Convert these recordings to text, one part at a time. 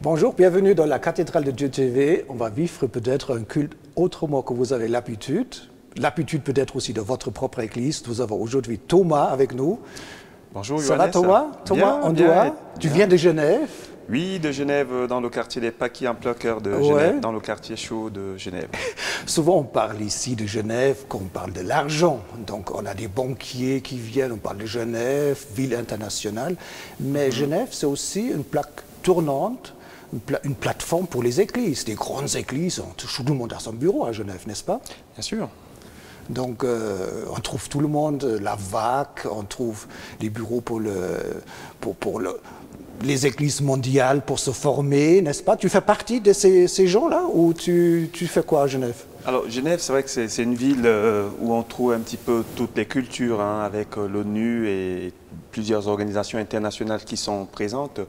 Bonjour, bienvenue dans la cathédrale de Dieu TV. On va vivre peut-être un culte autrement que vous avez l'habitude. L'habitude peut-être aussi de votre propre église. Nous avons aujourd'hui Thomas avec nous. Bonjour, ça va Thomas? Thomas, on doit. Tu viens de Genève? Oui, de Genève, dans le quartier des Paquis, en plein cœur de Genève, dans le quartier chaud de Genève. Souvent, on parle ici de Genève quand on parle de l'argent. Donc, on a des banquiers qui viennent, on parle de Genève, ville internationale. Mais Genève, c'est aussi une plaque tournante, une plateforme pour les églises. Des grandes églises, tout le monde a son bureau à Genève, n'est-ce pas? Bien sûr. Donc, on trouve tout le monde, la VAC, on trouve des bureaux pour les églises mondiales pour se former, n'est-ce pas? Tu fais partie de ces gens-là ou tu fais quoi à Genève? Alors, Genève, c'est vrai que c'est une ville où on trouve un petit peu toutes les cultures, hein, avec l'ONU et plusieurs organisations internationales qui sont présentes.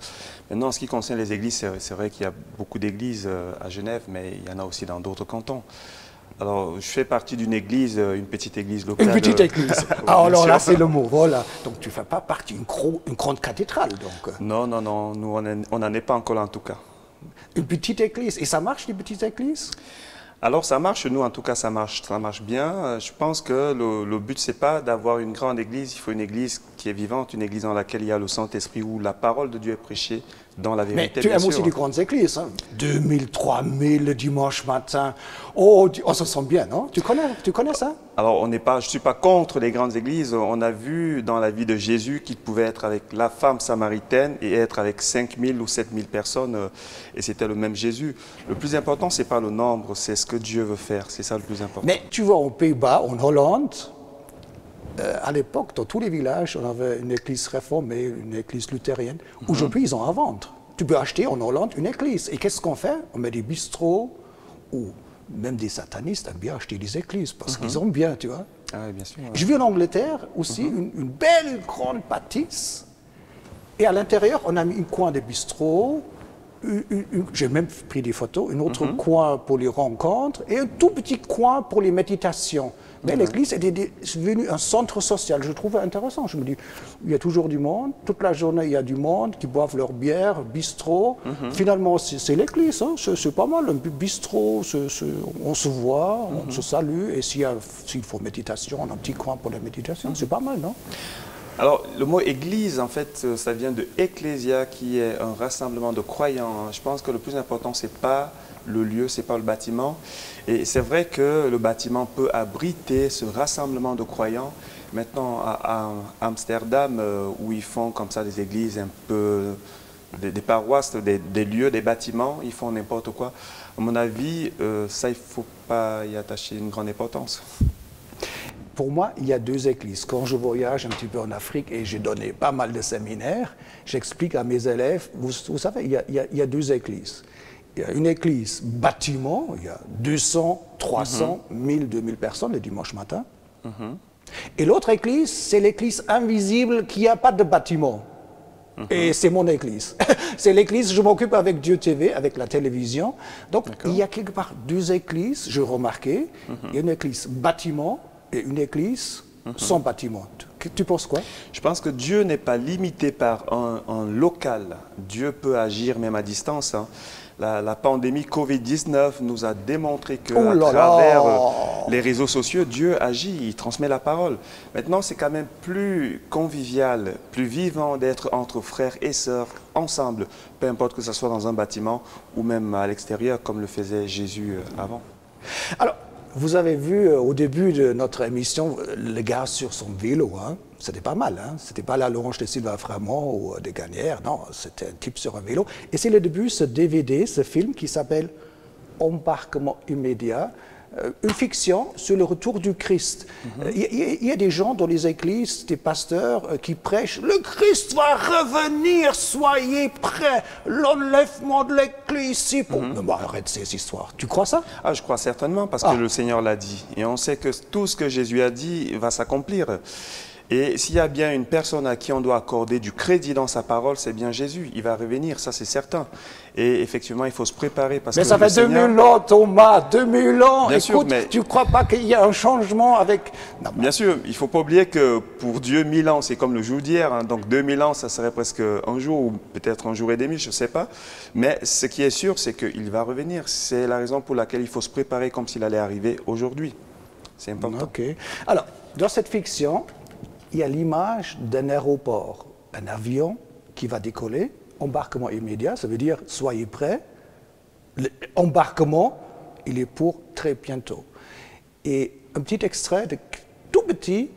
Maintenant, en ce qui concerne les églises, c'est vrai qu'il y a beaucoup d'églises à Genève, mais il y en a aussi dans d'autres cantons. Alors, je fais partie d'une église, une petite église locale. Une petite église. Alors là, c'est le mot, voilà. Donc, tu ne fais pas partie d'une grande cathédrale, donc. Non, non, non, nous, on n'en est pas encore là, en tout cas. Une petite église. Et ça marche, les petites églises? Alors, ça marche, nous, en tout cas, ça marche bien. Je pense que le but, c'est pas d'avoir une grande église. Il faut une église qui est vivante, une église dans laquelle il y a le Saint-Esprit, où la parole de Dieu est prêchée dans la vérité. Mais tu aimes aussi les grandes églises, hein? 2000, 3000 le dimanche matin. Oh, on se sent bien, non? Tu connais ça? Alors, je ne suis pas contre les grandes églises. On a vu dans la vie de Jésus qu'il pouvait être avec la femme samaritaine et être avec 5000 ou 7000 personnes, et c'était le même Jésus. Le plus important, ce n'est pas le nombre, c'est ce que Dieu veut faire. C'est ça le plus important. Mais tu vois, aux Pays-Bas, en Hollande, à l'époque, dans tous les villages, on avait une église réformée, une église luthérienne. Aujourd'hui, ils ont à vendre. Tu peux acheter en Hollande une église. Et qu'est-ce qu'on fait? On met des bistrots, ou même des satanistes aiment bien acheter des églises, parce qu'ils ont bien, tu vois. Ah oui, bien sûr. Ouais. Je vis en Angleterre aussi, une belle grande bâtisse. Et à l'intérieur, on a mis un coin de bistrot. J'ai même pris des photos, un autre coin pour les rencontres et un tout petit coin pour les méditations. Mais l'église est devenue un centre social. Je trouve intéressant. Je me dis, il y a toujours du monde. Toute la journée, il y a du monde qui boivent leur bière, bistrot. Finalement, c'est l'église. Hein. C'est pas mal. Un bistrot, on se voit, on se salue. Et s'il faut méditation, on a un petit coin pour la méditation. C'est pas mal, non? Alors, le mot église, en fait, ça vient de ecclésia, qui est un rassemblement de croyants. Je pense que le plus important, ce n'est pas le lieu, ce n'est pas le bâtiment. Et c'est vrai que le bâtiment peut abriter ce rassemblement de croyants. Maintenant, à Amsterdam, où ils font comme ça des églises un peu, des paroisses, des lieux, des bâtiments, ils font n'importe quoi. À mon avis, ça, il ne faut pas y attacher une grande importance. Pour moi, il y a deux églises. Quand je voyage un petit peu en Afrique et j'ai donné pas mal de séminaires, j'explique à mes élèves, vous savez, il y a deux églises. Il y a une église bâtiment, il y a 200, 300, 1000, 2000 personnes le dimanche matin. Et l'autre église, c'est l'église invisible qui n'a pas de bâtiment. Et c'est mon église. C'est l'église, je m'occupe avec Dieu TV, avec la télévision. Donc, il y a quelque part deux églises, j'ai remarqué. Il y a une église bâtiment et une église sans bâtiment. Tu penses quoi? Je pense que Dieu n'est pas limité par un local. Dieu peut agir même à distance. Hein. La pandémie Covid-19 nous a démontré qu'à travers les réseaux sociaux, Dieu agit, il transmet la parole. Maintenant, c'est quand même plus convivial, plus vivant d'être entre frères et sœurs, ensemble, peu importe que ce soit dans un bâtiment ou même à l'extérieur, comme le faisait Jésus avant. Alors, vous avez vu au début de notre émission le gars sur son vélo, hein? C'était pas mal, hein? C'était pas la Laurence de Silva Framont ou de Gagnère, non, c'était un type sur un vélo. Et c'est le début, ce DVD, ce film qui s'appelle Embarquement immédiat, une fiction sur le retour du Christ. Il y a des gens dans les églises, des pasteurs qui prêchent « Le Christ va revenir, soyez prêts, l'enlèvement de l'église, c'est pour... » Arrête ces histoires. Tu crois ça? Ah, je crois certainement, parce que le Seigneur l'a dit. Et on sait que tout ce que Jésus a dit va s'accomplir. Et s'il y a bien une personne à qui on doit accorder du crédit dans sa parole, c'est bien Jésus. Il va revenir, ça c'est certain. Et effectivement, il faut se préparer parce mais que ça fait 2000 ans, Thomas, 2000 ans. Bien Écoute, sûr, mais... tu ne crois pas qu'il y a un changement avec... Non, bien sûr, il ne faut pas oublier que pour Dieu, 1000 ans, c'est comme le jour d'hier. Hein. Donc 2000 ans, ça serait presque un jour ou peut-être un jour et demi, je ne sais pas. Mais ce qui est sûr, c'est qu'il va revenir. C'est la raison pour laquelle il faut se préparer comme s'il allait arriver aujourd'hui. C'est important. Ok. Alors, dans cette fiction, il y a l'image d'un aéroport, un avion qui va décoller, embarquement immédiat, ça veut dire soyez prêts. L'embarquement, il est pour très bientôt. Et un petit extrait de tout petit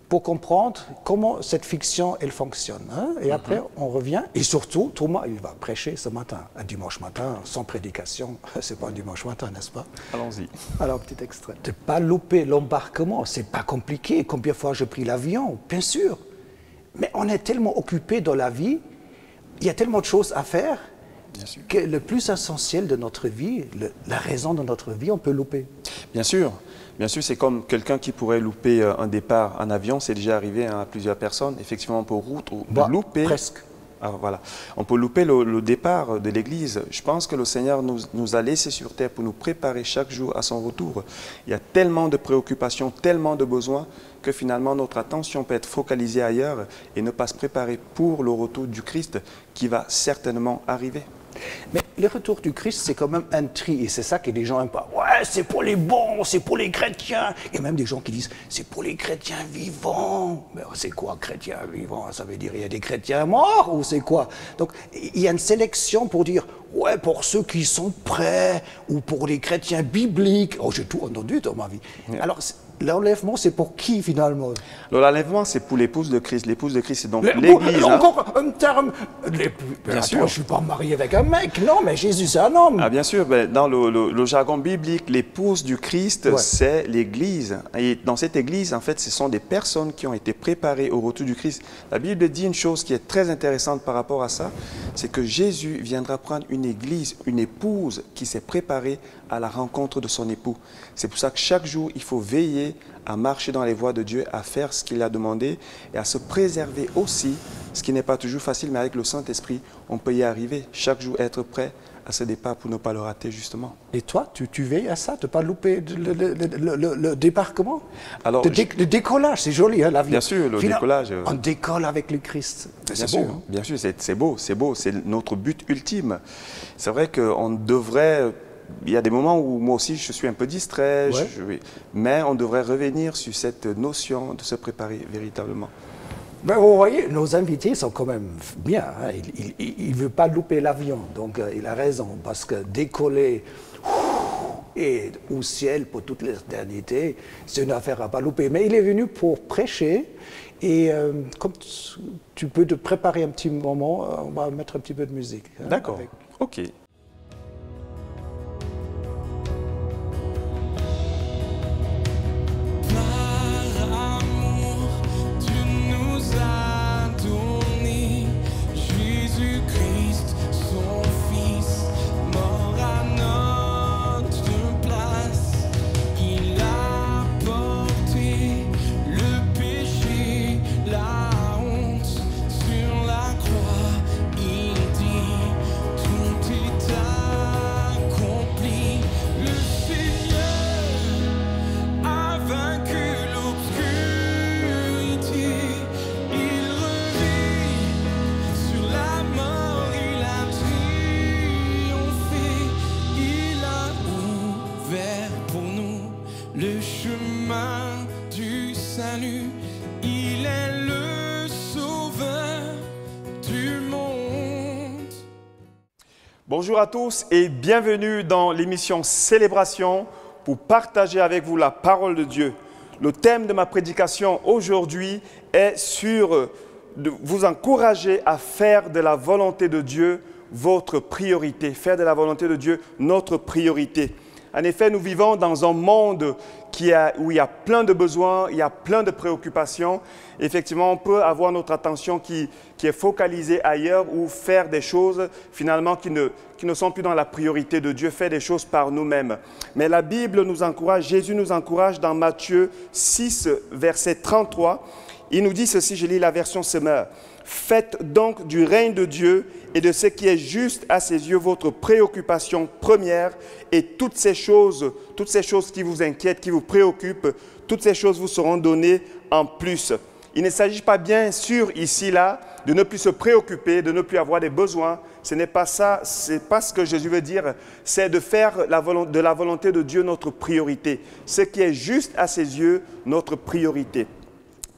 pour comprendre comment cette fiction, elle fonctionne. Hein? Et après, on revient. Et surtout, Thomas, il va prêcher ce matin, un dimanche matin, sans prédication. C'est pas un dimanche matin, n'est-ce pas? Allons-y. Alors, petit extrait. De ne pas louper l'embarquement, c'est pas compliqué. Combien de fois j'ai pris l'avion? Bien sûr. Mais on est tellement occupé dans la vie, il y a tellement de choses à faire, que le plus essentiel de notre vie, la raison de notre vie, on peut louper. Bien sûr. Bien sûr, c'est comme quelqu'un qui pourrait louper un départ en avion. C'est déjà arrivé à plusieurs personnes. Effectivement, on peut louper. Presque. Ah, voilà. On peut louper le départ de l'Église. Je pense que le Seigneur nous a laissés sur terre pour nous préparer chaque jour à son retour. Il y a tellement de préoccupations, tellement de besoins que finalement notre attention peut être focalisée ailleurs et ne pas se préparer pour le retour du Christ qui va certainement arriver. Mais le retour du Christ, c'est quand même un tri, et c'est ça que les gens n'aiment pas. Ouais, c'est pour les bons, c'est pour les chrétiens. Il y a même des gens qui disent, c'est pour les chrétiens vivants. Mais c'est quoi, chrétiens vivants? Ça veut dire, il y a des chrétiens morts, ou c'est quoi? Donc, il y a une sélection pour dire, ouais, pour ceux qui sont prêts, ou pour les chrétiens bibliques. Oh, j'ai tout entendu dans ma vie. Yeah. Alors, l'enlèvement, c'est pour qui, finalement? L'enlèvement, c'est pour l'épouse de Christ. L'épouse de Christ, c'est donc l'Église. Encore un terme. Bien sûr. Je ne suis pas marié avec un mec, non, mais Jésus, c'est un homme. Ah, bien sûr. Dans le jargon biblique, l'épouse du Christ, c'est l'Église. Et dans cette Église, en fait, ce sont des personnes qui ont été préparées au retour du Christ. La Bible dit une chose qui est très intéressante par rapport à ça, c'est que Jésus viendra prendre une Église, une épouse qui s'est préparée à la rencontre de son époux. C'est pour ça que chaque jour, il faut veiller à marcher dans les voies de Dieu, à faire ce qu'il a demandé et à se préserver aussi, ce qui n'est pas toujours facile, mais avec le Saint-Esprit, on peut y arriver. Chaque jour, être prêt à ce départ pour ne pas le rater, justement. Et toi, tu veilles à ça, de ne pas louper le débarquement? Alors, le décollage, c'est joli, hein, l'avion. Bien sûr, le décollage. On décolle avec le Christ. Bien sûr, beau, hein? Bien sûr, c'est beau, c'est notre but ultime. C'est vrai qu'on devrait... Il y a des moments où moi aussi je suis un peu distrait, mais on devrait revenir sur cette notion de se préparer véritablement. Ben, vous voyez, nos invités sont quand même bien. Hein. Il ne veut pas louper l'avion, donc il a raison, parce que décoller et au ciel pour toute l'éternité, c'est une affaire à ne pas louper. Mais il est venu pour prêcher, et comme tu peux te préparer un petit moment, on va mettre un petit peu de musique. Hein, d'accord, ok. Bonjour à tous et bienvenue dans l'émission Célébration pour partager avec vous la parole de Dieu. Le thème de ma prédication aujourd'hui est sur de vous encourager à faire de la volonté de Dieu votre priorité. Faire de la volonté de Dieu notre priorité. En effet, nous vivons dans un monde où il y a plein de besoins, il y a plein de préoccupations. Effectivement, on peut avoir notre attention qui est focalisée ailleurs ou faire des choses finalement qui ne sont plus dans la priorité de Dieu, faire des choses par nous-mêmes. Mais la Bible nous encourage, Jésus nous encourage dans Matthieu 6, verset 33. Il nous dit ceci, je lis la version Semeur. Faites donc du règne de Dieu et de ce qui est juste à ses yeux votre préoccupation première, et toutes ces choses qui vous inquiètent, qui vous préoccupent, toutes ces choses vous seront données en plus. Il ne s'agit pas bien sûr ici, là, de ne plus se préoccuper, de ne plus avoir des besoins. Ce n'est pas ça, ce n'est pas ce que Jésus veut dire. C'est de faire de la volonté de Dieu notre priorité. Ce qui est juste à ses yeux, notre priorité.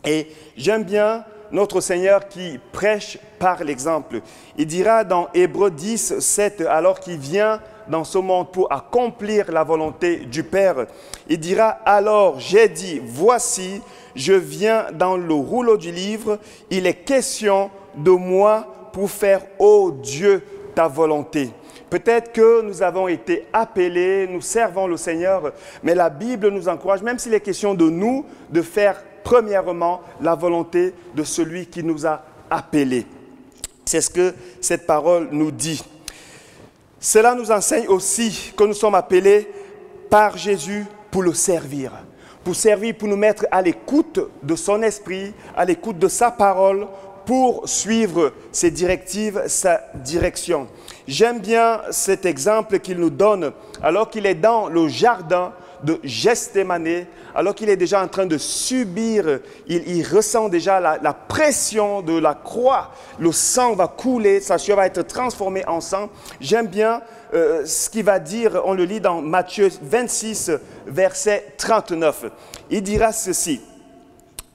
Et j'aime bien notre Seigneur qui prêche par l'exemple. Il dira dans Hébreux 10, 7, alors qu'il vient dans ce monde pour accomplir la volonté du Père, il dira, alors j'ai dit, voici, je viens dans le rouleau du livre, il est question de moi pour faire, ô Dieu, ta volonté. Peut-être que nous avons été appelés, nous servons le Seigneur, mais la Bible nous encourage, même s'il est question de nous, de faire premièrement la volonté de celui qui nous a appelés. C'est ce que cette parole nous dit. Cela nous enseigne aussi que nous sommes appelés par Jésus pour le servir. Pour servir, pour nous mettre à l'écoute de son esprit, à l'écoute de sa parole, pour suivre ses directives, sa direction. J'aime bien cet exemple qu'il nous donne alors qu'il est dans le jardin de Gethsémani, alors qu'il est déjà en train de subir, il ressent déjà la pression de la croix. Le sang va couler, sa sueur va être transformée en sang. J'aime bien ce qu'il va dire, on le lit dans Matthieu 26, verset 39. Il dira ceci.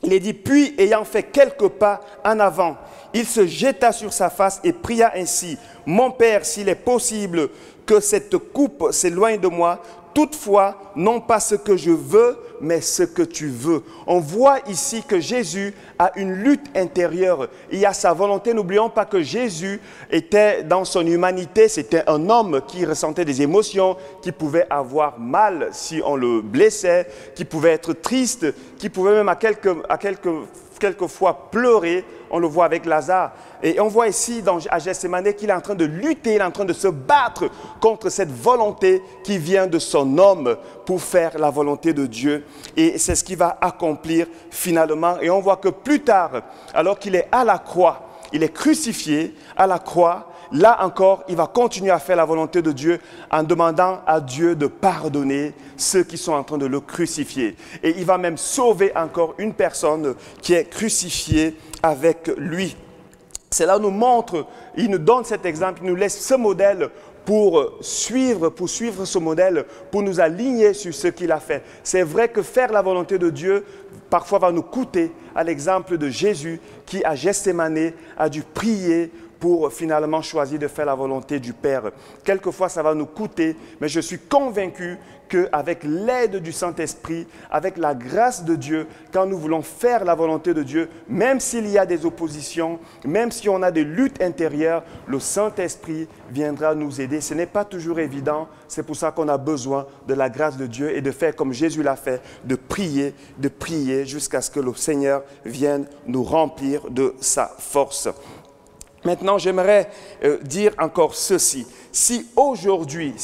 Il est dit, puis ayant fait quelques pas en avant, il se jeta sur sa face et pria ainsi, « Mon Père, s'il est possible que cette coupe s'éloigne de moi, toutefois, non pas ce que je veux, mais ce que tu veux. » On voit ici que Jésus a une lutte intérieure. Il y a sa volonté. N'oublions pas que Jésus était dans son humanité. C'était un homme qui ressentait des émotions, qui pouvait avoir mal si on le blessait, qui pouvait être triste, qui pouvait même quelquefois pleurer. On le voit avec Lazare. Et on voit ici à Gethsémani qu'il est en train de lutter, il est en train de se battre contre cette volonté qui vient de son homme pour faire la volonté de Dieu. Et c'est ce qu'il va accomplir finalement. Et on voit que plus tard, alors qu'il est à la croix, il est crucifié à la croix, là encore, il va continuer à faire la volonté de Dieu en demandant à Dieu de pardonner ceux qui sont en train de le crucifier. Et il va même sauver encore une personne qui est crucifiée avec lui. Cela nous montre, il nous donne cet exemple, il nous laisse ce modèle pour suivre ce modèle, pour nous aligner sur ce qu'il a fait. C'est vrai que faire la volonté de Dieu, parfois va nous coûter, à l'exemple de Jésus qui, à Gethsémani, a dû prier pour finalement choisir de faire la volonté du Père. Quelquefois, ça va nous coûter, mais je suis convaincu qu'avec l'aide du Saint-Esprit, avec la grâce de Dieu, quand nous voulons faire la volonté de Dieu, même s'il y a des oppositions, même si on a des luttes intérieures, le Saint-Esprit viendra nous aider. Ce n'est pas toujours évident, c'est pour ça qu'on a besoin de la grâce de Dieu et de faire comme Jésus l'a fait, de prier jusqu'à ce que le Seigneur vienne nous remplir de sa force. Maintenant, j'aimerais dire encore ceci. Si aujourd'hui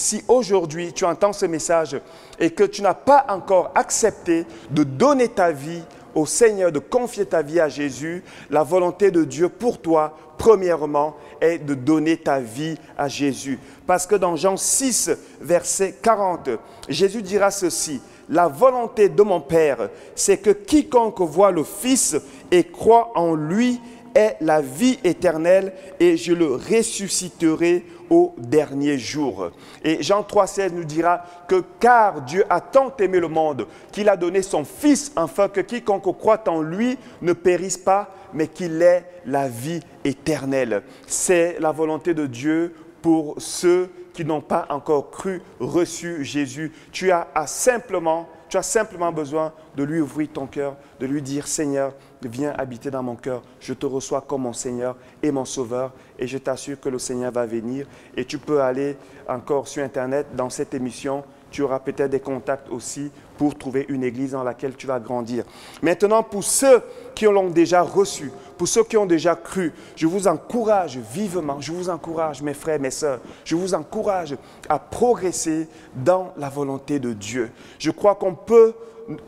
tu entends ce message et que tu n'as pas encore accepté de donner ta vie au Seigneur, de confier ta vie à Jésus, la volonté de Dieu pour toi, premièrement, est de donner ta vie à Jésus. Parce que dans Jean 6, verset 40, Jésus dira ceci. La volonté de mon Père, c'est que quiconque voit le Fils et croit en lui est la vie éternelle et je le ressusciterai au dernier jour. Et Jean 3,16 nous dira que car Dieu a tant aimé le monde qu'il a donné son Fils afin que quiconque croit en lui ne périsse pas mais qu'il ait la vie éternelle. C'est la volonté de Dieu pour ceux qui n'ont pas encore cru, reçu Jésus. Tu as simplement besoin de lui ouvrir ton cœur, de lui dire « Seigneur, viens habiter dans mon cœur. Je te reçois comme mon Seigneur et mon Sauveur. » Et je t'assure que le Seigneur va venir. Et tu peux aller encore sur Internet, dans cette émission. Tu auras peut-être des contacts aussi pour trouver une église dans laquelle tu vas grandir. Maintenant, pour ceux qui l'ont déjà reçu, pour ceux qui ont déjà cru, je vous encourage vivement, je vous encourage mes frères, mes sœurs, je vous encourage à progresser dans la volonté de Dieu. Je crois qu'on peut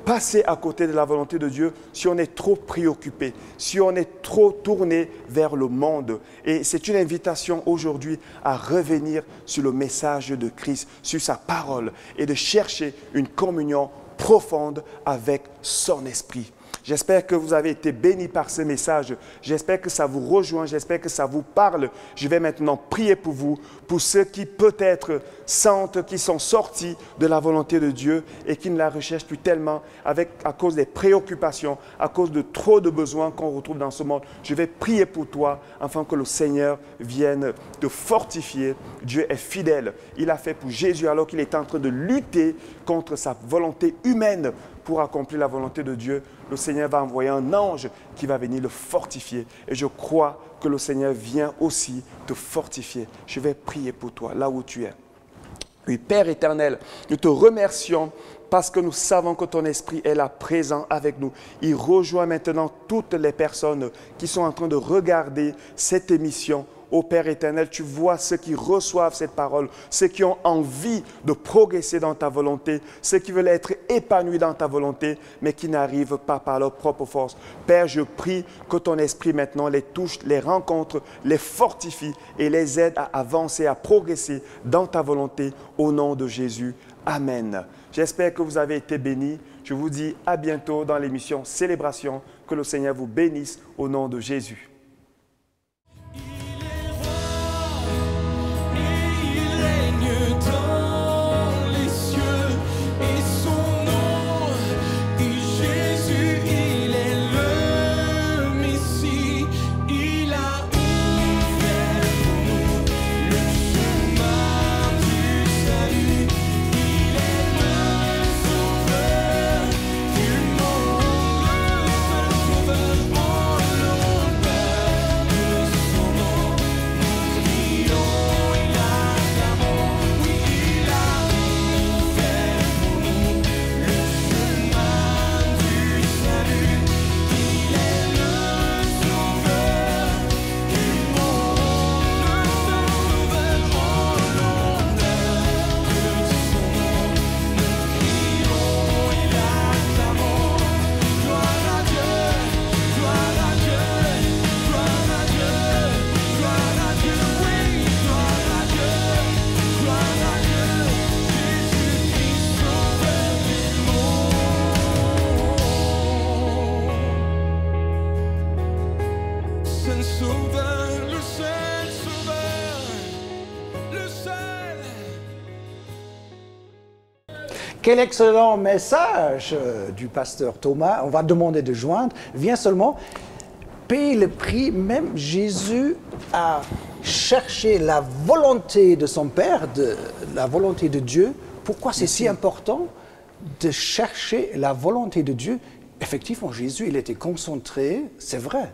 passer à côté de la volonté de Dieu si on est trop préoccupé, si on est trop tourné vers le monde. Et c'est une invitation aujourd'hui à revenir sur le message de Christ, sur sa parole et de chercher une communion profonde avec son esprit. J'espère que vous avez été bénis par ce message. J'espère que ça vous rejoint, j'espère que ça vous parle. Je vais maintenant prier pour vous, pour ceux qui peut-être sentent qu'ils sont sortis de la volonté de Dieu et qui ne la recherchent plus tellement à cause des préoccupations, à cause de trop de besoins qu'on retrouve dans ce monde. Je vais prier pour toi afin que le Seigneur vienne te fortifier. Dieu est fidèle. Il a fait pour Jésus alors qu'il était en train de lutter contre sa volonté humaine pour accomplir la volonté de Dieu. Le Seigneur va envoyer un ange qui va venir le fortifier. Et je crois que le Seigneur vient aussi te fortifier. Je vais prier pour toi, là où tu es. Oui, Père éternel, nous te remercions parce que nous savons que ton esprit est là présent avec nous. Il rejoint maintenant toutes les personnes qui sont en train de regarder cette émission. Ô Père éternel, tu vois ceux qui reçoivent cette parole, ceux qui ont envie de progresser dans ta volonté, ceux qui veulent être épanouis dans ta volonté, mais qui n'arrivent pas par leur propre force. Père, je prie que ton esprit maintenant les touche, les rencontre, les fortifie et les aide à avancer, à progresser dans ta volonté au nom de Jésus. Amen. J'espère que vous avez été bénis. Je vous dis à bientôt dans l'émission Célébration. Que le Seigneur vous bénisse au nom de Jésus. Quel excellent message du pasteur Thomas. On va demander de joindre. Viens seulement payer le prix. Même Jésus a cherché la volonté de son Père, la volonté de Dieu. Pourquoi c'est si important de chercher la volonté de Dieu? Effectivement, Jésus, il était concentré, c'est vrai,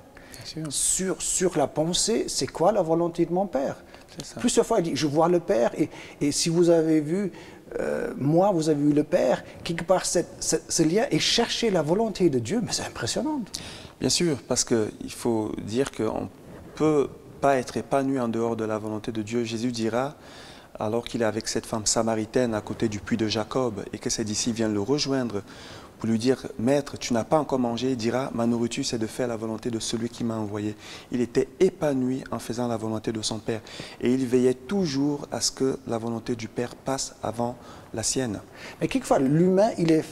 sur la pensée. C'est quoi la volonté de mon Père? Plusieurs fois, il dit, je vois le Père, et si vous avez vu moi, vous avez vu le Père, quelque part, ce lien, et chercher la volonté de Dieu, mais c'est impressionnant. Bien sûr, parce qu'il faut dire qu'on ne peut pas être épanoui en dehors de la volonté de Dieu. Jésus dira, alors qu'il est avec cette femme samaritaine à côté du puits de Jacob, et que ses disciples viennent le rejoindre pour lui dire, « Maître, tu n'as pas encore mangé », il dira, « Ma nourriture, c'est de faire la volonté de celui qui m'a envoyé. » Il était épanoui en faisant la volonté de son Père. Et il veillait toujours à ce que la volonté du Père passe avant la sienne. Mais quelquefois, l'humain, il est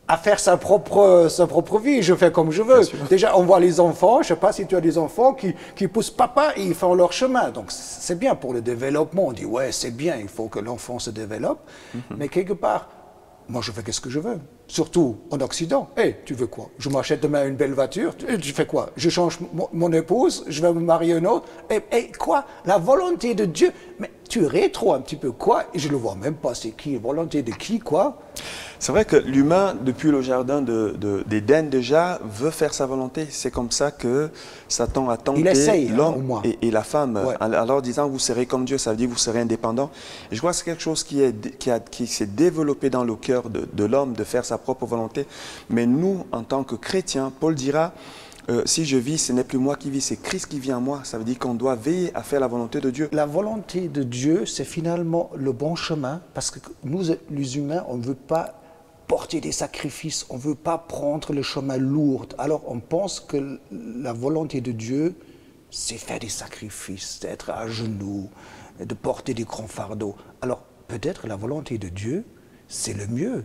à faire sa propre vie. Je fais comme je veux. Déjà, on voit les enfants, je ne sais pas si tu as des enfants qui poussent papa et ils font leur chemin. Donc, c'est bien pour le développement. On dit, ouais, c'est bien, il faut que l'enfant se développe. Mais quelque part, moi, je fais ce que je veux. Surtout en Occident. Hey, tu veux quoi? Je m'achète demain une belle voiture. Tu fais quoi? Je change mon épouse, je vais me marier une autre. Et quoi? La volonté de Dieu. Mais tu rétro un petit peu quoi? Et je ne le vois même pas. C'est qui? Volonté de qui, quoi? C'est vrai que l'humain, depuis le jardin d'Éden déjà, veut faire sa volonté. C'est comme ça que Satan a tenté l'homme et la femme. Ouais. Alors disant, vous serez comme Dieu, ça veut dire vous serez indépendant. Et je crois que c'est quelque chose qui s'est développé dans le cœur de l'homme, de faire sa propre volonté. Mais nous, en tant que chrétiens, Paul dira, si je vis, ce n'est plus moi qui vis, c'est Christ qui vit en moi. Ça veut dire qu'on doit veiller à faire la volonté de Dieu. La volonté de Dieu, c'est finalement le bon chemin, parce que nous, les humains, on ne veut pas porter des sacrifices, on ne veut pas prendre le chemin lourd. Alors on pense que la volonté de Dieu, c'est faire des sacrifices, d'être à genoux, de porter des grands fardeaux. Alors peut-être la volonté de Dieu, c'est le mieux,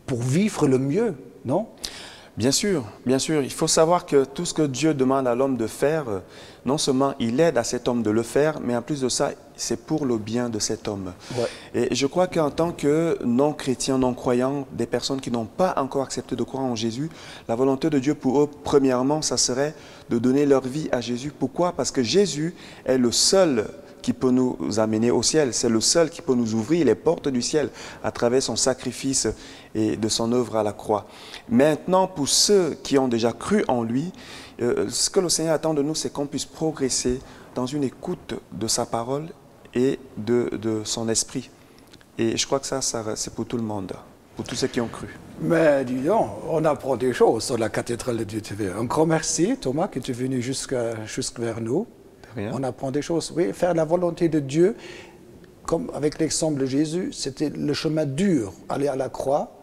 pour vivre le mieux, non ? Bien sûr, bien sûr. Il faut savoir que tout ce que Dieu demande à l'homme de faire, non seulement il aide à cet homme de le faire, mais en plus de ça, c'est pour le bien de cet homme. Ouais. Et je crois qu'en tant que non-chrétiens, non-croyants, des personnes qui n'ont pas encore accepté de croire en Jésus, la volonté de Dieu pour eux, premièrement, ça serait de donner leur vie à Jésus. Pourquoi? Parce que Jésus est le seul qui peut nous amener au ciel. C'est le seul qui peut nous ouvrir les portes du ciel à travers son sacrifice et de son œuvre à la croix. Maintenant, pour ceux qui ont déjà cru en lui, ce que le Seigneur attend de nous, c'est qu'on puisse progresser dans une écoute de sa parole et de son esprit. Et je crois que ça c'est pour tout le monde, pour tous ceux qui ont cru. Mais dis donc, on apprend des choses sur la cathédrale de Dieu TV. Un grand merci, Thomas, que tu es venu jusque vers nous. Rien. On apprend des choses. Oui, faire la volonté de Dieu, comme avec l'exemple de Jésus, c'était le chemin dur, aller à la croix.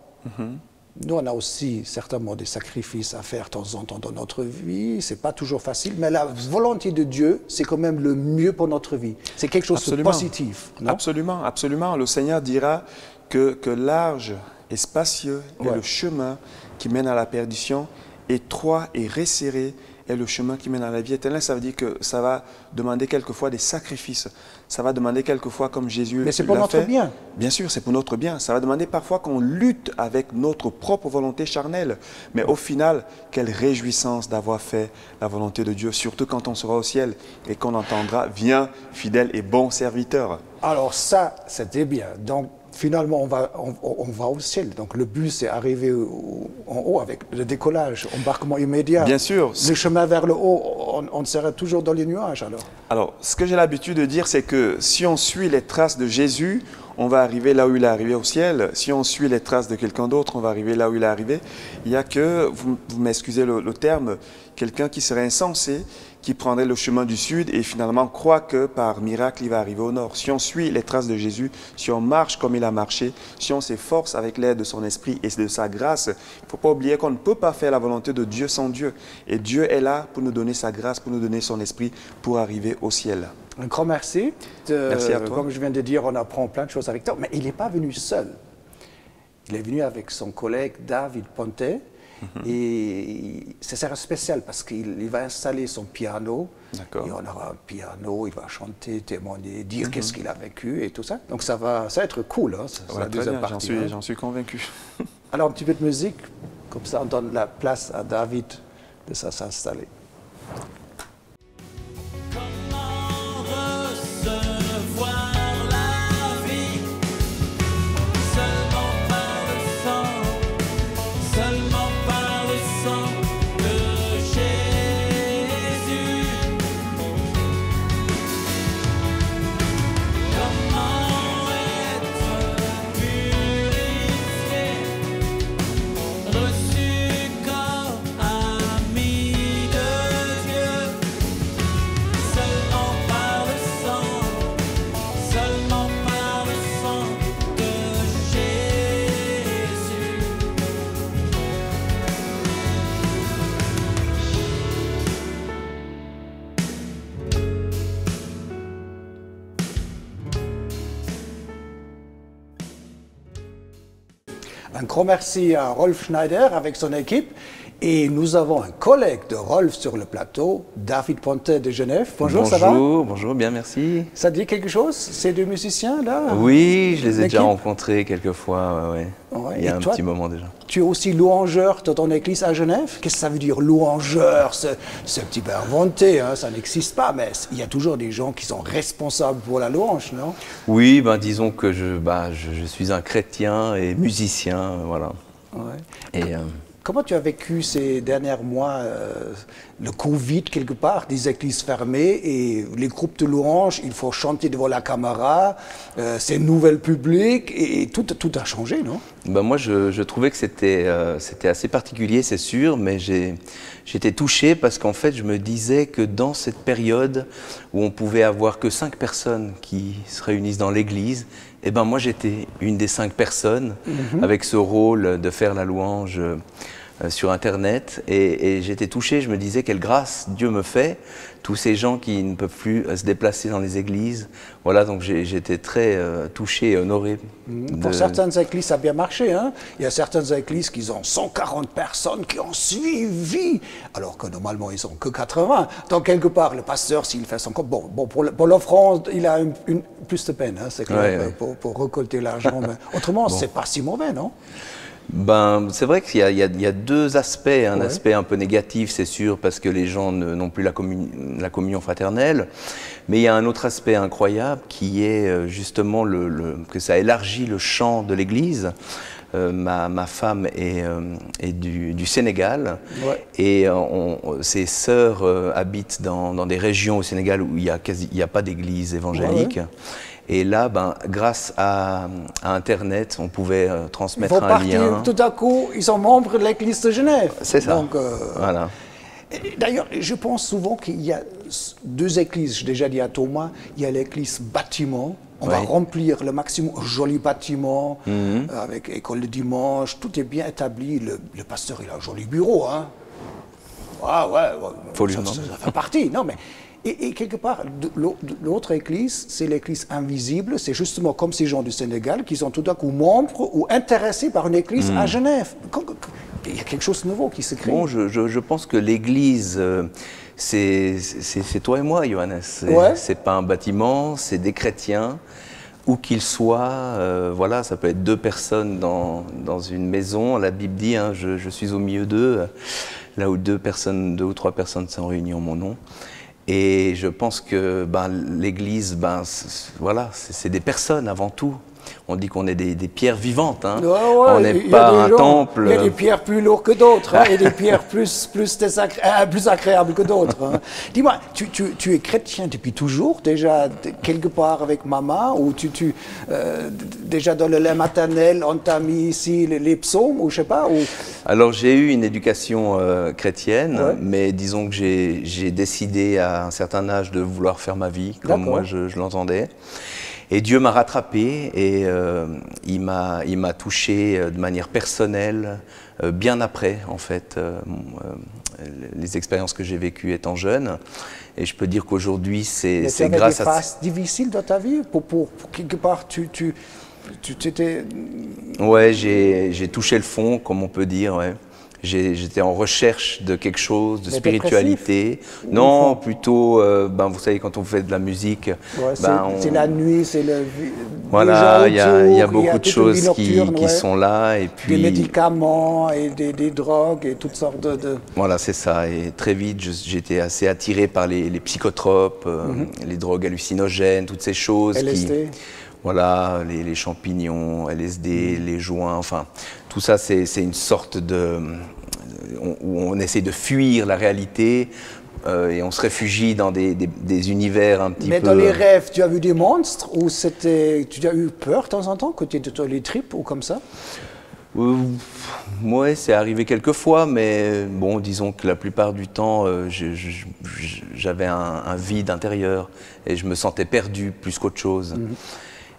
Nous, on a aussi certainement des sacrifices à faire de temps en temps dans notre vie. C'est pas toujours facile, mais la volonté de Dieu, c'est quand même le mieux pour notre vie. C'est quelque chose de positif. Non? Absolument, absolument. Le Seigneur dira que large et spacieux est le chemin qui mène à la perdition, étroit et resserré est le chemin qui mène à la vie éternelle. Ça veut dire que ça va demander quelquefois des sacrifices. Ça va demander quelquefois, comme Jésus l'a fait. Mais c'est pour notre bien. Bien sûr, c'est pour notre bien. Ça va demander parfois qu'on lutte avec notre propre volonté charnelle. Mais au final, quelle réjouissance d'avoir fait la volonté de Dieu, surtout quand on sera au ciel et qu'on entendra « Viens, fidèle et bon serviteur ». Alors ça, c'était bien. Donc, finalement, on va au ciel. Donc, le but, c'est arriver en haut avec le décollage, embarquement immédiat. Bien sûr. Le chemin vers le haut, on sera toujours dans les nuages, alors. Alors, ce que j'ai l'habitude de dire, c'est que si on suit les traces de Jésus, on va arriver là où il est arrivé au ciel. Si on suit les traces de quelqu'un d'autre, on va arriver là où il est arrivé. Il n'y a que, vous m'excusez le terme, quelqu'un qui serait insensé, qui prendrait le chemin du sud et finalement croit que par miracle, il va arriver au nord. Si on suit les traces de Jésus, si on marche comme il a marché, si on s'efforce avec l'aide de son esprit et de sa grâce, il ne faut pas oublier qu'on ne peut pas faire la volonté de Dieu sans Dieu. Et Dieu est là pour nous donner sa grâce, pour nous donner son esprit, pour arriver au ciel. Un grand merci. Merci à toi. Comme je viens de dire, on apprend plein de choses avec toi. Mais il n'est pas venu seul. Il est venu avec son collègue David Pontet. Et ça sera spécial parce qu'il va installer son piano. Et on aura un piano, il va chanter, témoigner, dire qu'est-ce qu'il a vécu et tout ça. Donc ça va être cool, hein, la deuxième partie. J'en suis convaincu. Alors un petit peu de musique, comme ça on donne la place à David de s'installer. Un grand merci à Rolf Schneider avec son équipe. Et nous avons un collègue de Rolf sur le plateau, David Pontet de Genève. Bonjour, ça va? Bonjour, bien, merci. Ça te dit quelque chose, ces deux musiciens-là? Oui, je les ai déjà rencontrés quelques fois, ouais. Il y a un petit moment déjà. Tu es aussi louangeur de ton église à Genève. Qu'est-ce que ça veut dire, louangeur? C'est un petit peu inventé, hein, ça n'existe pas, mais il y a toujours des gens qui sont responsables pour la louange, non? Oui, disons que je suis un chrétien et musicien, voilà. Ouais. Et Comment tu as vécu ces derniers mois, le Covid quelque part, des églises fermées et les groupes de louanges, il faut chanter devant la caméra, c'est une nouvelle publique et tout a changé, non? Ben moi, je trouvais que c'était assez particulier, c'est sûr, mais j'étais touché parce qu'en fait, je me disais que dans cette période où on pouvait avoir que 5 personnes qui se réunissent dans l'église, eh ben moi, j'étais une des 5 personnes avec ce rôle de faire la louange sur Internet et j'étais touché, je me disais quelle grâce Dieu me fait, tous ces gens qui ne peuvent plus se déplacer dans les églises. Voilà, donc j'étais très touché et honoré. Pour certaines églises, ça a bien marché. Hein. Il y a certaines églises qui ont 140 personnes qui ont suivi, alors que normalement, ils n'ont que 80. Donc, quelque part, le pasteur, s'il fait son compte, bon pour l'offrande, il a plus de peine, hein, c'est clair, pour récolter l'argent. Mais autrement, c'est pas si mauvais, non? Ben, c'est vrai qu'il y a 2 aspects. Un aspect un peu négatif, c'est sûr, parce que les gens n'ont plus la communion fraternelle. Mais il y a un autre aspect incroyable qui est justement que ça élargit le champ de l'Église. Ma femme est du Sénégal et ses sœurs habitent dans des régions au Sénégal où il n'y a pas d'église évangélique. Et là, grâce à Internet, on pouvait transmettre un lien. Tout à coup, ils sont membres de l'Église de Genève. C'est ça. Donc, voilà. D'ailleurs, je pense souvent qu'il y a 2 églises. J'ai déjà dit à Thomas, il y a l'église bâtiment. On va remplir le maximum, joli bâtiment, avec école de dimanche, tout est bien établi. Le pasteur, il a un joli bureau. Hein. Ça fait partie. Non, mais et quelque part, l'autre église, c'est l'église invisible. C'est justement comme ces gens du Sénégal qui sont tout à coup membres ou intéressés par une église à Genève. Il y a quelque chose de nouveau qui se crée. Bon, je pense que l'église, c'est toi et moi, Johannes. C'est pas un bâtiment, c'est des chrétiens, où qu'ils soient. Voilà, ça peut être 2 personnes dans une maison. La Bible dit, hein, je suis au milieu d'eux, là où 2 ou 3 personnes sont réunies en mon nom. Et je pense que l'Église, voilà, c'est des personnes avant tout. On dit qu'on est des pierres vivantes, hein. On n'est pas un temple. Il y a des pierres plus lourdes que d'autres, hein, et des pierres plus agréables que d'autres. Hein. Dis-moi, tu es chrétien depuis toujours, déjà quelque part avec maman, ou déjà dans le lait maternel, on t'a mis ici les psaumes, ou je sais pas ou... Alors j'ai eu une éducation chrétienne, mais disons que j'ai décidé à un certain âge de vouloir faire ma vie, comme moi je l'entendais. Et Dieu m'a rattrapé et il m'a touché de manière personnelle bien après, en fait, les expériences que j'ai vécues étant jeune. Et je peux dire qu'aujourd'hui, c'est grâce à... Tu avais des phases difficiles dans ta vie pour quelque part, tu t'étais... Ouais, j'ai touché le fond, comme on peut dire, ouais. J'étais en recherche de quelque chose, de spiritualité. Non, plutôt, vous savez, quand on fait de la musique... c'est la nuit, c'est le... Voilà, il y a beaucoup de choses qui sont là. Et puis, des médicaments, et des drogues, et toutes sortes de... Voilà, c'est ça. Et très vite, j'étais assez attiré par les psychotropes, les drogues hallucinogènes, toutes ces choses. LSD. Voilà, les champignons, LSD, les joints, enfin, tout ça, c'est une sorte de... où on essaie de fuir la réalité et on se réfugie dans des univers un petit peu... Mais dans les rêves, tu as vu des monstres ou tu as eu peur de temps en temps quand tu étais dans les tripes ou comme ça? Oui, c'est arrivé quelques fois, mais bon, disons que la plupart du temps, j'avais un vide intérieur et je me sentais perdu plus qu'autre chose.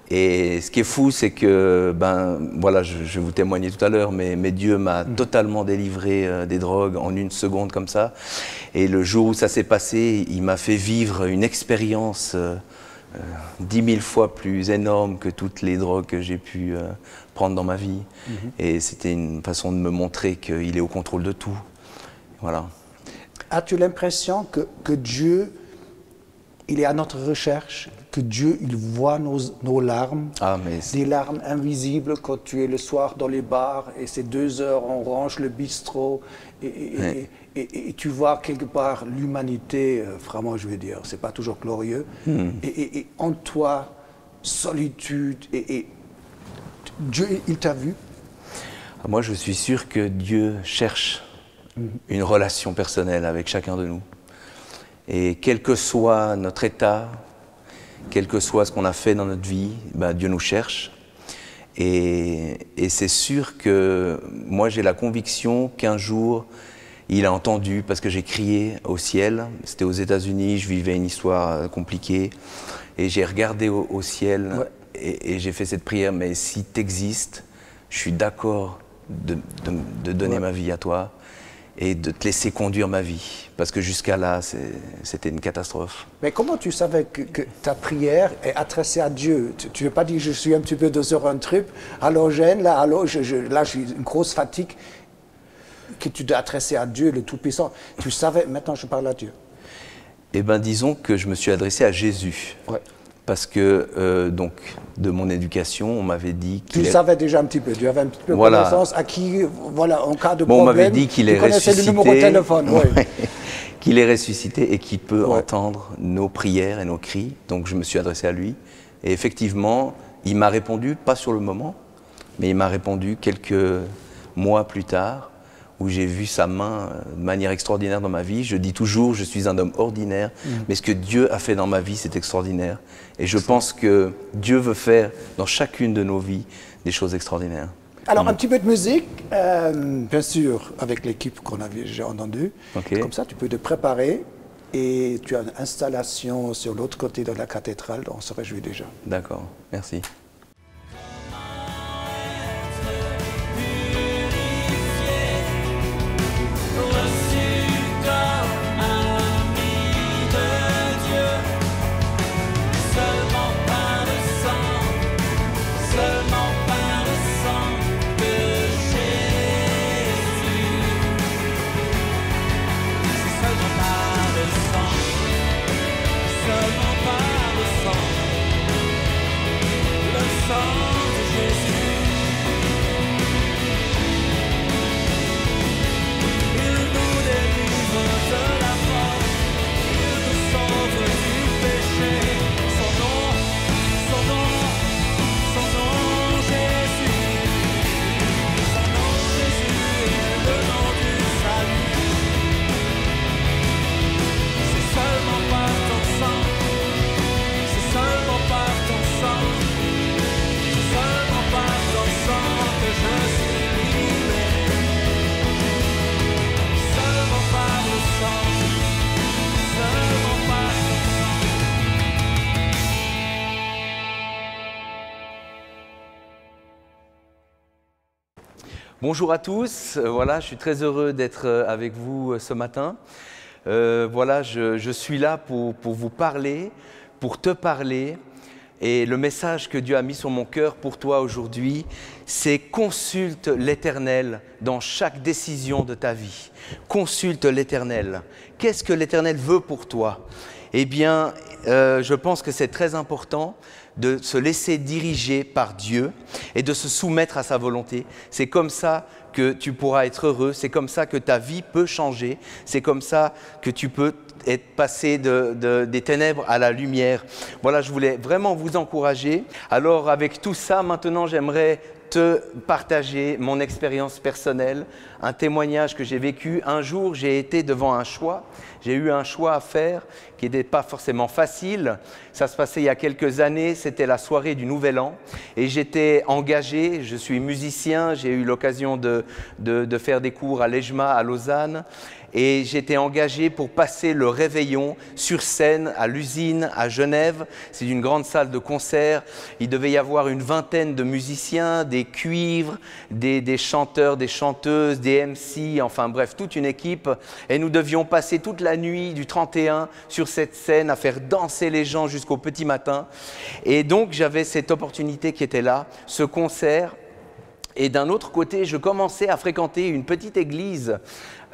Et ce qui est fou, c'est que, voilà, je vais vous témoigner tout à l'heure, mais Dieu m'a totalement délivré des drogues en 1 seconde comme ça. Et le jour où ça s'est passé, il m'a fait vivre une expérience 10 000 fois plus énorme que toutes les drogues que j'ai pu prendre dans ma vie. Et c'était une façon de me montrer qu'il est au contrôle de tout. Voilà. As-tu l'impression que Dieu, il est à notre recherche, que Dieu, il voit nos larmes, des larmes invisibles quand tu es le soir dans les bars et c'est 2 heures, on range le bistrot et tu vois quelque part l'humanité, vraiment je veux dire, c'est pas toujours glorieux, et en toi, solitude, et Dieu, il t'a vu? Moi, je suis sûr que Dieu cherche une relation personnelle avec chacun de nous. Et quel que soit notre état, quel que soit ce qu'on a fait dans notre vie, ben Dieu nous cherche. Et c'est sûr que moi, j'ai la conviction qu'un jour, il a entendu, parce que j'ai crié au ciel. C'était aux États-Unis, je vivais une histoire compliquée. Et j'ai regardé au ciel, ouais, et j'ai fait cette prière. Mais si tu existes, je suis d'accord de donner, ouais, ma vie à toi et de te laisser conduire ma vie. Parce que jusqu'à là, c'était une catastrophe. Mais comment tu savais que ta prière est adressée à Dieu? Tu n'as pas dit, je suis un petit peu sur un trip, halogène, là, là j'ai une grosse fatigue, que tu dois adresser à Dieu, le Tout-Puissant. Tu savais, maintenant je parle à Dieu. Eh bien, disons que je me suis adressé à Jésus. Ouais. Parce que, donc, de mon éducation, on m'avait dit qu'il... Tu savais déjà un petit peu, tu avais un petit peu, voilà, connaissance à qui, voilà, en cas de bon, problème, on m'avait dit qu'il est ressuscité, le numéro de téléphone. Ouais. Qu'il est ressuscité et qu'il peut, ouais, entendre nos prières et nos cris. Donc, je me suis adressé à lui. Et effectivement, il m'a répondu, pas sur le moment, mais il m'a répondu quelques mois plus tard, où j'ai vu sa main de manière extraordinaire dans ma vie. Je dis toujours, je suis un homme ordinaire, mais ce que Dieu a fait dans ma vie, c'est extraordinaire. Et je pense que Dieu veut faire dans chacune de nos vies des choses extraordinaires. Alors, un petit peu de musique, bien sûr, avec l'équipe qu'on avait déjà entendue. Okay. Comme ça, tu peux te préparer et tu as une installation sur l'autre côté de la cathédrale, on se réjouit déjà. D'accord, merci. Bonjour à tous, voilà, je suis très heureux d'être avec vous ce matin. Voilà, je suis là pour vous parler, pour te parler. Et le message que Dieu a mis sur mon cœur pour toi aujourd'hui, c'est consulte l'Éternel dans chaque décision de ta vie. Consulte l'Éternel. Qu'est-ce que l'Éternel veut pour toi? Eh bien, je pense que c'est très important de se laisser diriger par Dieu et de se soumettre à sa volonté. C'est comme ça que tu pourras être heureux, c'est comme ça que ta vie peut changer, c'est comme ça que tu peux être passé des ténèbres à la lumière. Voilà, je voulais vraiment vous encourager. Alors avec tout ça, maintenant j'aimerais te partager mon expérience personnelle, un témoignage que j'ai vécu. Un jour, j'ai été devant un choix. J'ai eu un choix à faire qui n'était pas forcément facile. Ça se passait il y a quelques années, c'était la soirée du Nouvel An. Et j'étais engagé, je suis musicien, j'ai eu l'occasion de faire des cours à l'EJMA, à Lausanne. Et j'étais engagé pour passer le réveillon sur scène à l'usine à Genève. C'est une grande salle de concert. Il devait y avoir une vingtaine de musiciens, des cuivres, des chanteurs, des chanteuses, des MC, enfin bref, toute une équipe. Et nous devions passer toute la nuit du 31 sur cette scène à faire danser les gens jusqu'au petit matin. Et donc j'avais cette opportunité qui était là, ce concert. Et d'un autre côté, je commençais à fréquenter une petite église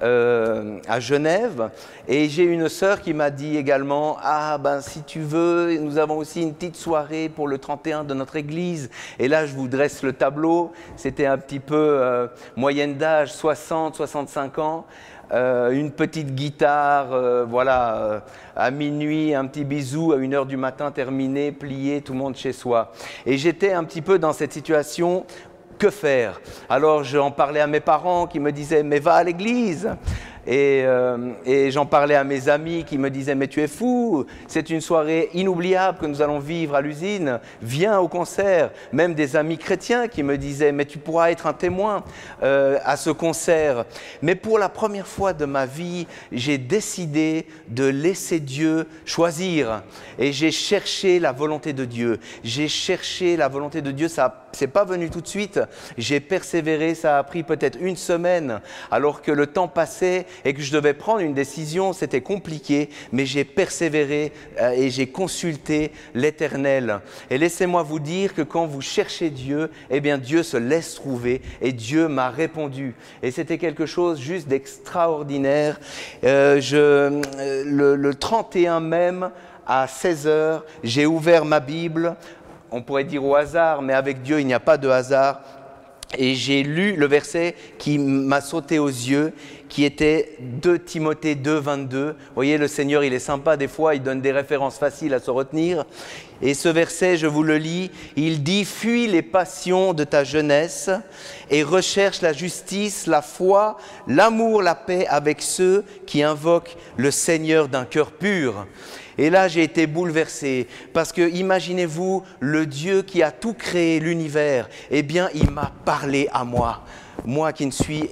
à Genève, et j'ai une sœur qui m'a dit également « Ah ben si tu veux, nous avons aussi une petite soirée pour le 31 de notre église. » Et là, je vous dresse le tableau, c'était un petit peu moyenne d'âge, 60, 65 ans. Une petite guitare, voilà, à minuit, un petit bisou, à 1 h du matin, terminé, plié, tout le monde chez soi. Et j'étais un petit peu dans cette situation que faire? Alors j'en parlais à mes parents qui me disaient « mais va à l'église !» Et j'en parlais à mes amis qui me disaient « mais tu es fou, c'est une soirée inoubliable que nous allons vivre à l'usine, viens au concert !» Même des amis chrétiens qui me disaient « mais tu pourras être un témoin à ce concert !» Mais pour la première fois de ma vie, j'ai décidé de laisser Dieu choisir et j'ai cherché la volonté de Dieu. J'ai cherché la volonté de Dieu, ça c'est pas venu tout de suite, j'ai persévéré, ça a pris peut-être une semaine alors que le temps passait et que je devais prendre une décision, c'était compliqué, mais j'ai persévéré et j'ai consulté l'Éternel. Et laissez-moi vous dire que quand vous cherchez Dieu, eh bien Dieu se laisse trouver et Dieu m'a répondu. Et c'était quelque chose juste d'extraordinaire. Le 31 même à 16h, j'ai ouvert ma Bible. On pourrait dire au hasard, mais avec Dieu, il n'y a pas de hasard. Et j'ai lu le verset qui m'a sauté aux yeux, qui était 2 Timothée 2, 22. Vous voyez, le Seigneur, il est sympa, des fois, il donne des références faciles à se retenir. Et ce verset, je vous le lis, il dit « Fuis les passions de ta jeunesse et recherche la justice, la foi, l'amour, la paix avec ceux qui invoquent le Seigneur d'un cœur pur. » Et là, j'ai été bouleversé parce que, imaginez-vous, le Dieu qui a tout créé, l'univers, eh bien, il m'a parlé à moi. Moi qui ne suis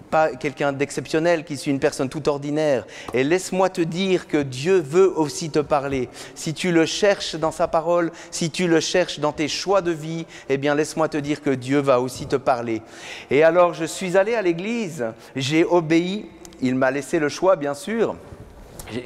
pas quelqu'un d'exceptionnel, qui suis une personne tout ordinaire. Et laisse-moi te dire que Dieu veut aussi te parler. Si tu le cherches dans sa parole, si tu le cherches dans tes choix de vie, eh bien, laisse-moi te dire que Dieu va aussi te parler. Et alors, je suis allé à l'église, j'ai obéi, il m'a laissé le choix, bien sûr.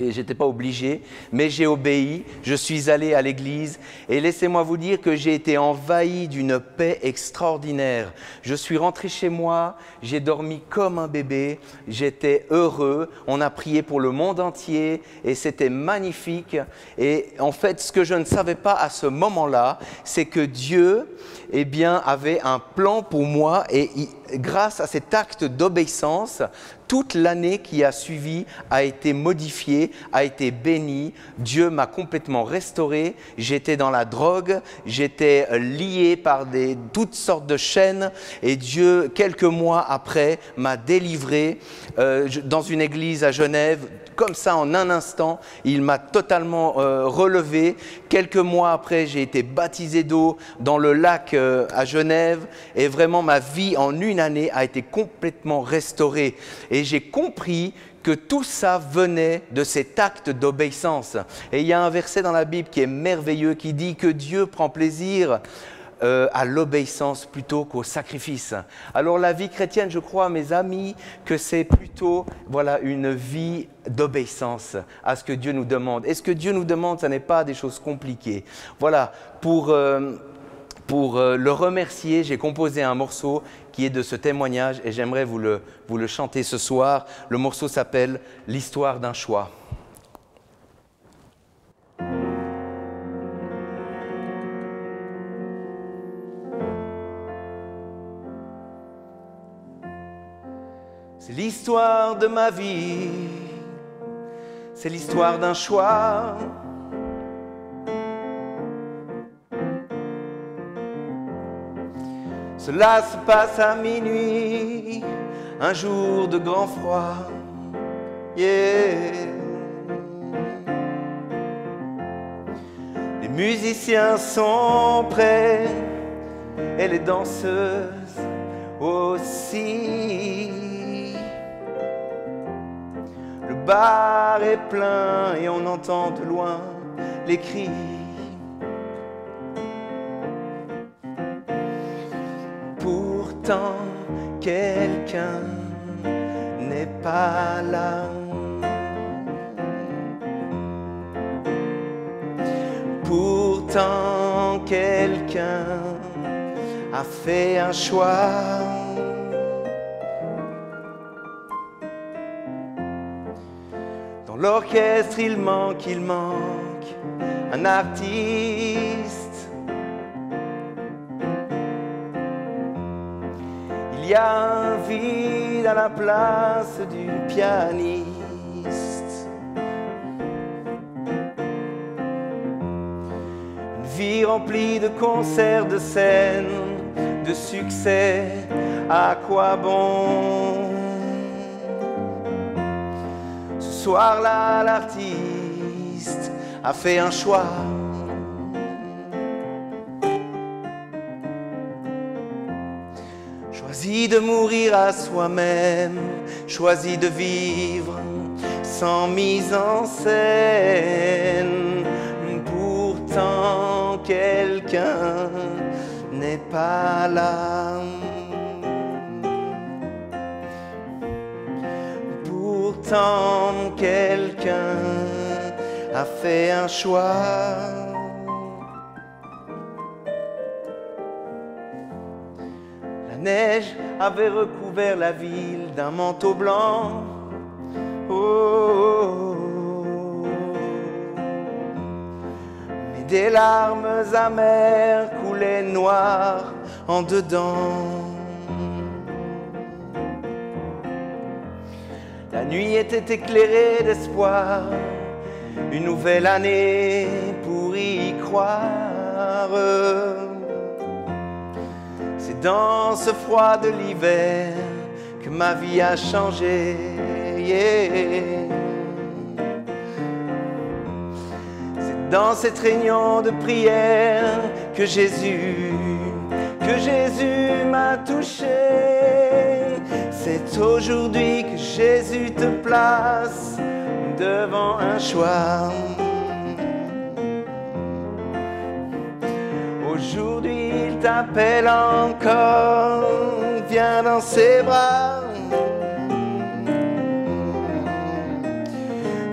J'étais pas obligé, mais j'ai obéi, je suis allé à l'église et laissez-moi vous dire que j'ai été envahi d'une paix extraordinaire. Je suis rentré chez moi, j'ai dormi comme un bébé, j'étais heureux, on a prié pour le monde entier et c'était magnifique. Et en fait, ce que je ne savais pas à ce moment-là, c'est que Dieu, eh bien, avait un plan pour moi et grâce à cet acte d'obéissance, toute l'année qui a suivi a été modifiée, a été bénie. Dieu m'a complètement restauré. J'étais dans la drogue, j'étais lié par toutes sortes de chaînes. Et Dieu, quelques mois après, m'a délivré dans une église à Genève. Comme ça, en un instant, il m'a totalement relevé. Quelques mois après, j'ai été baptisé d'eau dans le lac à Genève. Et vraiment, ma vie en une année a été complètement restaurée. Et j'ai compris que tout ça venait de cet acte d'obéissance. Et il y a un verset dans la Bible qui est merveilleux, qui dit que Dieu prend plaisir à l'obéissance plutôt qu'au sacrifice. Alors la vie chrétienne, je crois, mes amis, que c'est plutôt une vie d'obéissance à ce que Dieu nous demande. Et ce que Dieu nous demande, ce n'est pas des choses compliquées. Voilà, pour le remercier, j'ai composé un morceau qui est de ce témoignage et j'aimerais vous le chanter ce soir. Le morceau s'appelle « L'histoire d'un choix ». C'est l'histoire de ma vie, c'est l'histoire d'un choix. Cela se passe à minuit, un jour de grand froid. Yeah. Les musiciens sont prêts et les danseuses aussi. Le bar est plein et on entend de loin les cris. Pourtant, quelqu'un n'est pas là. Pourtant, quelqu'un a fait un choix. Dans l'orchestre, il manque un artiste. Il y a un vide à la place du pianiste. Une vie remplie de concerts, de scènes, de succès, à quoi bon? Ce soir-là, l'artiste a fait un choix. Choisit de mourir à soi-même, choisit de vivre sans mise en scène. Pourtant, quelqu'un n'est pas là. Pourtant, quelqu'un a fait un choix. La neige avait recouvert la ville d'un manteau blanc. Oh, oh, oh. Mais des larmes amères coulaient noires en dedans. La nuit était éclairée d'espoir, une nouvelle année pour y croire. C'est dans ce froid de l'hiver que ma vie a changé. Yeah. C'est dans cette réunion de prière que Jésus m'a touché. C'est aujourd'hui que Jésus te place devant un choix. Aujourd'hui, il t'appelle encore, viens dans ses bras.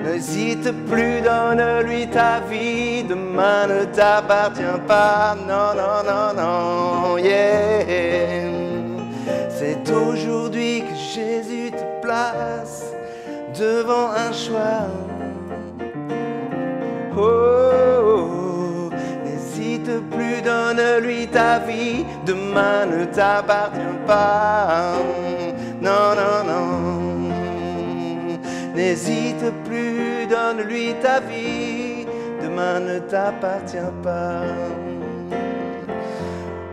N'hésite plus, donne-lui ta vie, demain ne t'appartient pas. Non, non, non, non, yeah. C'est aujourd'hui que Jésus te place devant un choix. Oh, oh, oh. N'hésite plus, donne-lui ta vie, demain ne t'appartient pas. Non, non, non. N'hésite plus, donne-lui ta vie, demain ne t'appartient pas.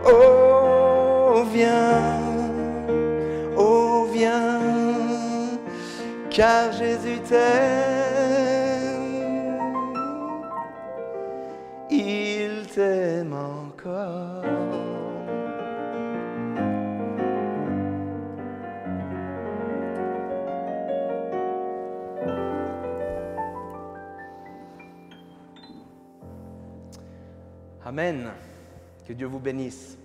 Oh, viens. Oh, viens, car Jésus t'aime, il t'aime encore. Amen. Que Dieu vous bénisse.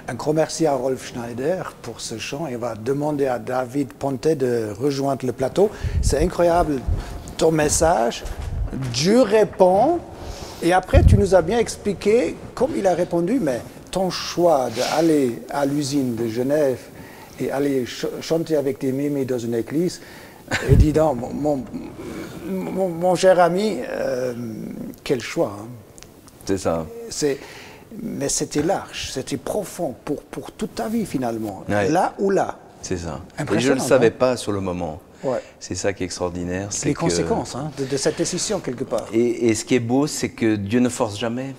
Un grand merci à Rolf Schneider pour ce chant et on va demander à David Pontet de rejoindre le plateau. C'est incroyable ton message. Dieu répond et après tu nous as bien expliqué comme il a répondu, mais ton choix d'aller à l'usine de Genève et aller chanter avec tes mémés dans une église, Et dis donc, mon cher ami, quel choix. Hein. C'est ça. Mais c'était large, c'était profond pour toute ta vie finalement. Ouais. Là ou là. C'est ça. Et je ne le savais pas sur le moment. Ouais. C'est ça qui est extraordinaire. Les conséquences hein, de cette décision quelque part. Et ce qui est beau, c'est que Dieu ne force jamais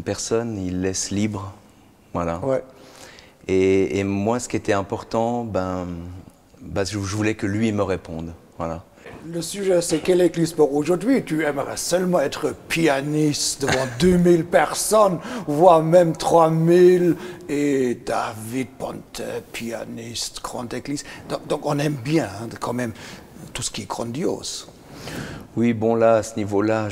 personne, il laisse libre. Voilà. Ouais. Et moi, ce qui était important, je voulais que lui me réponde. Voilà. Le sujet, c'est quelle église pour aujourd'hui? Tu aimerais seulement être pianiste devant 2000 personnes, voire même 3000, et David Ponte, pianiste, grande église. Donc on aime bien hein, quand même tout ce qui est grandiose. Oui, bon là, à ce niveau-là,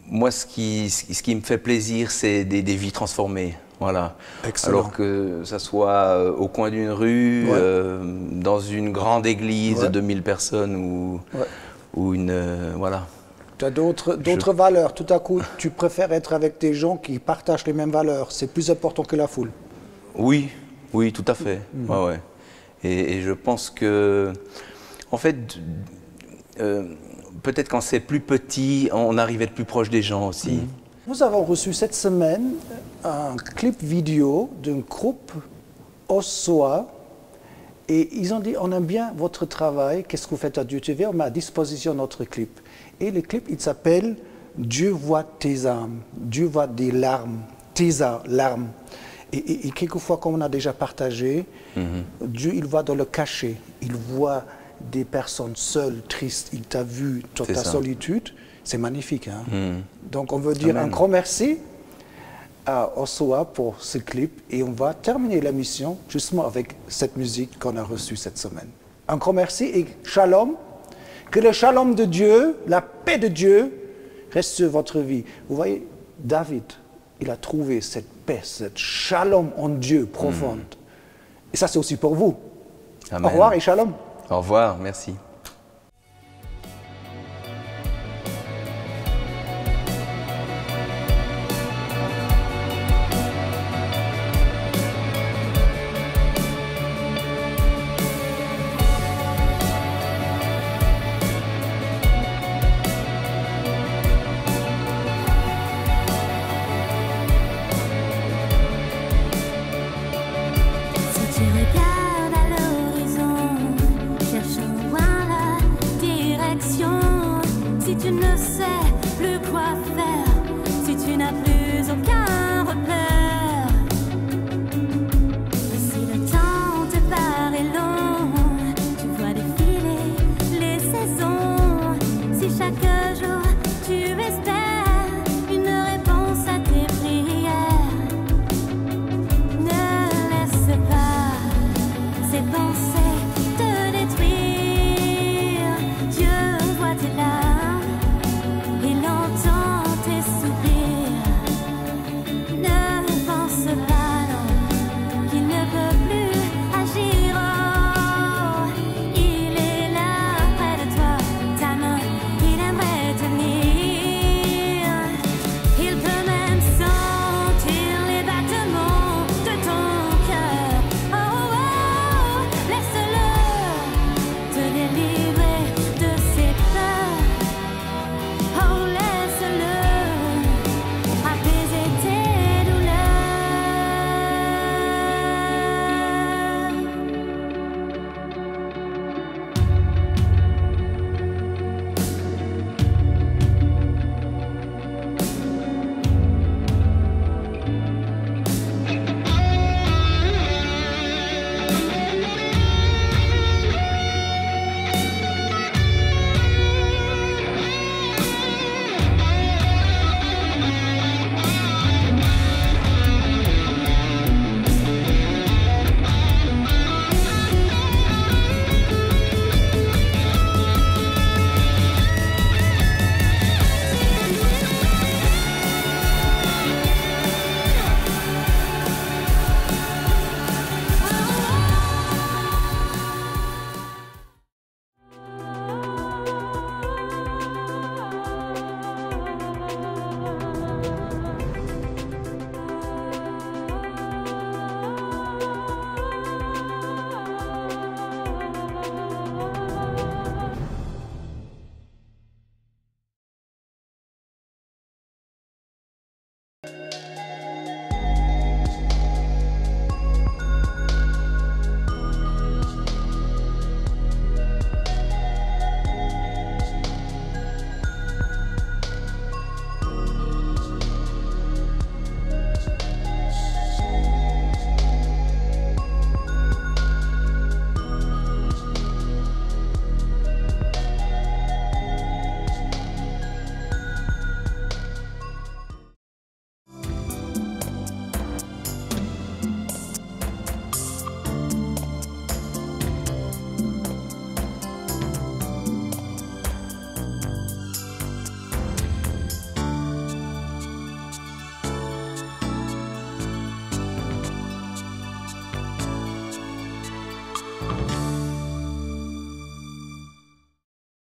moi, ce qui me fait plaisir, c'est des vies transformées. Voilà. Excellent. Alors que ça soit au coin d'une rue, ouais. Dans une grande église de 2000 personnes ou une... voilà. Tu as d'autres valeurs. Tout à coup, tu préfères être avec des gens qui partagent les mêmes valeurs. C'est plus important que la foule. Oui, oui, tout à fait. Ouais, ouais. Et je pense que, en fait, peut-être quand c'est plus petit, on arrive à être plus proche des gens aussi. Nous avons reçu cette semaine un clip vidéo d'un groupe Ossoa et ils ont dit on aime bien votre travail, qu'est-ce que vous faites à Dieu TV, on met à disposition notre clip. Et le clip il s'appelle Dieu voit tes âmes, Dieu voit des larmes, tes larmes. Et quelquefois comme on a déjà partagé, Dieu il voit dans le cachet, il voit des personnes seules, tristes, il t'a vu dans ta solitude. C'est magnifique. Hein? Donc on veut dire un grand merci à Ossoa pour ce clip et on va terminer la mission justement avec cette musique qu'on a reçue cette semaine. Un grand merci et shalom. Que le shalom de Dieu, la paix de Dieu reste sur votre vie. Vous voyez, David, il a trouvé cette paix, cette shalom en Dieu profonde. Et ça c'est aussi pour vous. Amen. Au revoir et shalom. Au revoir, merci.